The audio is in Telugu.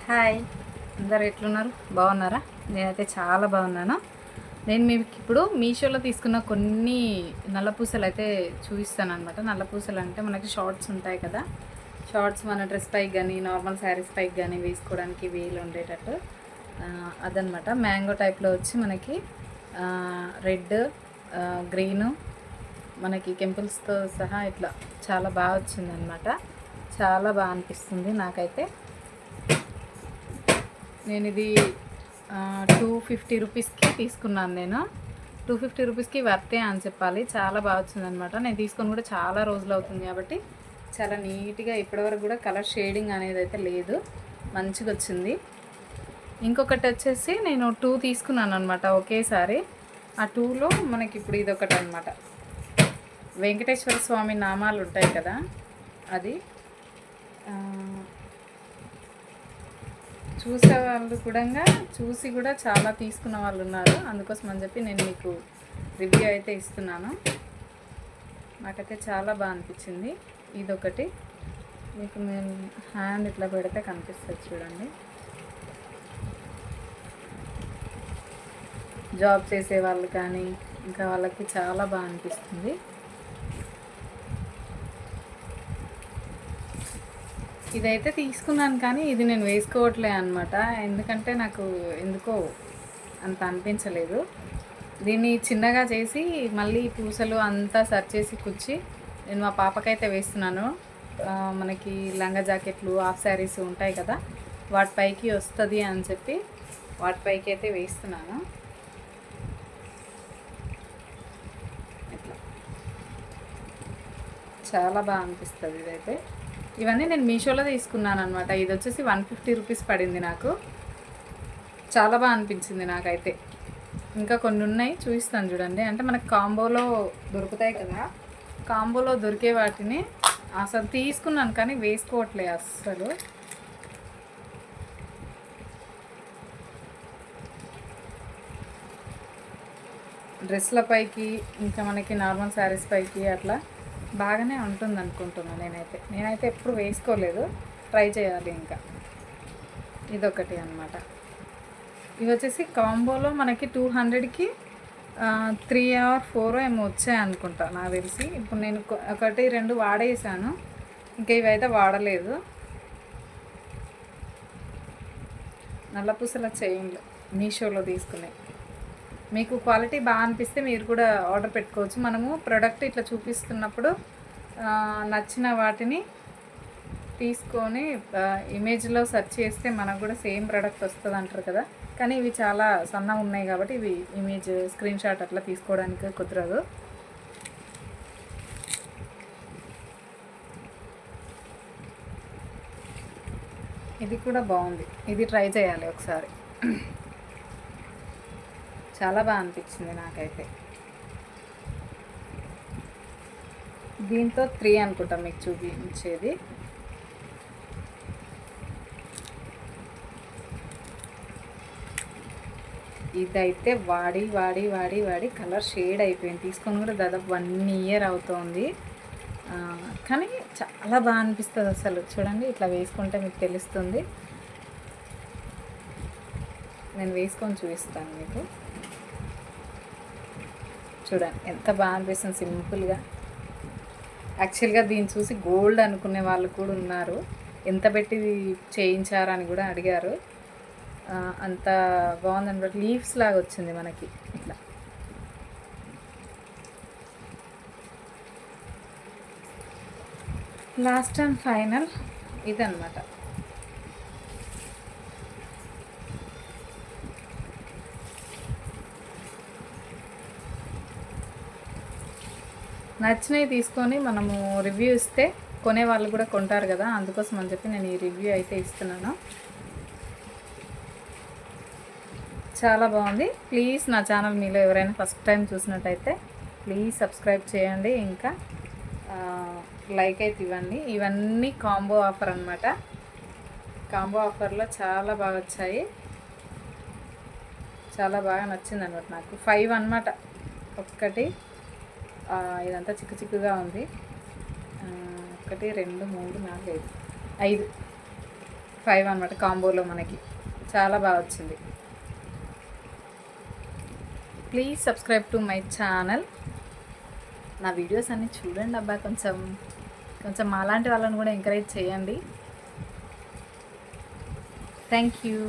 హాయ్, అందరు ఎట్లున్నారు? బాగున్నారా? నేనైతే చాలా బాగున్నాను. నేను మీకు ఇప్పుడు మీషోలో తీసుకున్న కొన్ని నల్లపూసలు అయితే చూపిస్తాను అనమాట. నల్లపూసలు అంటే మనకి షార్ట్స్ ఉంటాయి కదా, షార్ట్స్ మన డ్రెస్ పైకి కానీ నార్మల్ శారీస్ పైకి కానీ వేసుకోవడానికి వీలు ఉండేటట్టు అదనమాట. మ్యాంగో టైప్లో వచ్చి మనకి రెడ్, గ్రీను, మనకి కెంపుల్స్తో సహా ఇట్లా చాలా బాగా వచ్చిందనమాట. చాలా బాగా అనిపిస్తుంది నాకైతే. నేను ఇది 250 రూపీస్కి తీసుకున్నాను. నేను 250 రూపీస్కి వర్తే అని చెప్పాలి. చాలా బాగా వచ్చిందనమాట. నేను తీసుకొని కూడా చాలా రోజులు అవుతుంది కాబట్టి చాలా నీట్గా, ఇప్పటివరకు కూడా కలర్ షేడింగ్ అనేది అయితే లేదు, మంచిగా వచ్చింది. ఇంకొకటి వచ్చేసి నేను 2 తీసుకున్నాను అనమాట ఒకేసారి. ఆ 2లో మనకి ఇప్పుడు ఇది ఒకటి అనమాట, వెంకటేశ్వర స్వామి నామాలు ఉంటాయి కదా, అది చూసే వాళ్ళు కూడా చూసి కూడా చాలా తీసుకున్న వాళ్ళు ఉన్నారు. అందుకోసం అని చెప్పి నేను మీకు రివ్యూ అయితే ఇస్తున్నాను. నాకైతే చాలా బాగా అనిపించింది. ఇదొకటి మీకు నేను హ్యాండ్ ఇట్లా పెడితే కనిపిస్తుంది చూడండి. జాబ్ చేసే వాళ్ళు కానీ ఇంకా వాళ్ళకి చాలా బాగా అనిపిస్తుంది. ఇదైతే తీసుకున్నాను కానీ ఇది నేను వేసుకోవట్లే అనమాట. ఎందుకంటే నాకు ఎందుకో అంత అనిపించలేదు. దీన్ని చిన్నగా చేసి మళ్ళీ పూసలు అంతా సర్చ్ చేసి కుచ్చి నేను మా పాపకైతే వేస్తున్నాను. మనకి లంగా జాకెట్లు, హాఫ్ శారీస్ ఉంటాయి కదా, వాటిపైకి వస్తుంది అని చెప్పి వాటిపైకి అయితే వేస్తున్నాను. ఇట్లా చాలా బాగా అనిపిస్తుంది ఇదైతే. ఇవన్నీ నేను మీషోలో తీసుకున్నాను అనమాట. ఇది వచ్చేసి 150 రూపీస్ పడింది నాకు. చాలా బాగా అనిపించింది నాకైతే. ఇంకా కొన్ని ఉన్నాయి, చూపిస్తాను చూడండి. అంటే మనకు కాంబోలో దొరుకుతాయి కదా, కాంబోలో దొరికే వాటిని అసలు తీసుకున్నాను కానీ వేసుకోవట్లే అస్సలు. డ్రెస్ల పైకి ఇంకా మనకి నార్మల్ శారీస్ పైకి అట్లా బాగానే ఉంటుంది అనుకుంటున్నాను. నేనైతే ఎప్పుడు వేసుకోలేదు, ట్రై చేయాలి. ఇంకా ఇదొకటి అనమాట. ఇవి వచ్చేసి కాంబోలో మనకి 200కి 3 or 4 ఏమో వచ్చాయి అనుకుంటా నాకు తెలిసి. ఇప్పుడు నేను 1, 2 వాడేసాను, ఇంకా ఇవైతే వాడలేదు. నల్లపూసల చైన్లు మీషోలో తీసుకున్నాయి. మీకు క్వాలిటీ బాగా అనిపిస్తే మీరు కూడా ఆర్డర్ పెట్టుకోవచ్చు. మనము ప్రోడక్ట్ ఇట్లా చూపిస్తున్నప్పుడు నచ్చిన వాటిని తీసుకొని ఇమేజ్లో సెర్చ్ చేస్తే మనకు కూడా సేమ్ ప్రోడక్ట్ వస్తుంది అంటారు కదా, కానీ ఇవి చాలా సన్నగా ఉన్నాయి కాబట్టి ఇవి ఇమేజ్ స్క్రీన్ షాట్ అట్లా తీసుకోవడానికి కుదరదు. ఇది కూడా బాగుంది, ఇది ట్రై చేయాలి ఒకసారి. చాలా బాగా అనిపించింది నాకైతే. దీంతో 3 అనుకుంటా మీకు చూపించేది. ఇదైతే వాడి వాడి వాడి వాడి కలర్ షేడ్ అయిపోయింది. తీసుకొని కూడా దాదాపు 1 year అవుతుంది, కానీ చాలా బాగా అనిపిస్తుంది అసలు. చూడండి, ఇట్లా వేసుకుంటే మీకు తెలుస్తుంది. నేను వేసుకొని చూపిస్తాను మీకు. చూడండి ఎంత బాగా అనిపిస్తుంది సింపుల్గా. యాక్చువల్గా దీన్ని చూసి గోల్డ్ అనుకునే వాళ్ళు కూడా ఉన్నారు. ఎంత పెట్టి చేయించారని కూడా అడిగారు. అంత బాగుందనమాట. లీవ్స్ లాగా వచ్చింది మనకి ఇట్లా. లాస్ట్ అండ్ ఫైనల్ ఇదన్నమాట. నచ్చినవి తీసుకొని మనము రివ్యూ ఇస్తే కొనే వాళ్ళు కూడా కొంటారు కదా, అందుకోసం అని చెప్పి నేను ఈ రివ్యూ అయితే ఇస్తున్నాను. చాలా బాగుంది. ప్లీజ్ నా ఛానల్ మీలో ఎవరైనా ఫస్ట్ టైం చూసినట్టయితే ప్లీజ్ సబ్స్క్రైబ్ చేయండి, ఇంకా లైక్ అయితే ఇవ్వండి. ఇవన్నీ కాంబో ఆఫర్ అనమాట. కాంబో ఆఫర్లో చాలా బాగా వచ్చాయి, చాలా బాగా నచ్చింది అనమాట నాకు. 5 అనమాట. ఒక్కటి ఇదంతా చిక్కు చిక్కుగా ఉంది. 1, 2, 3, 4, 5 5 అనమాట కాంబోలో మనకి. చాలా బాగా వచ్చింది. Please subscribe to my channel. నా వీడియోస్ అన్నీ చూడండి అబ్బా, కొంచెం మాలాంటి వాళ్ళని కూడా ఎంకరేజ్ చేయండి. Thank you.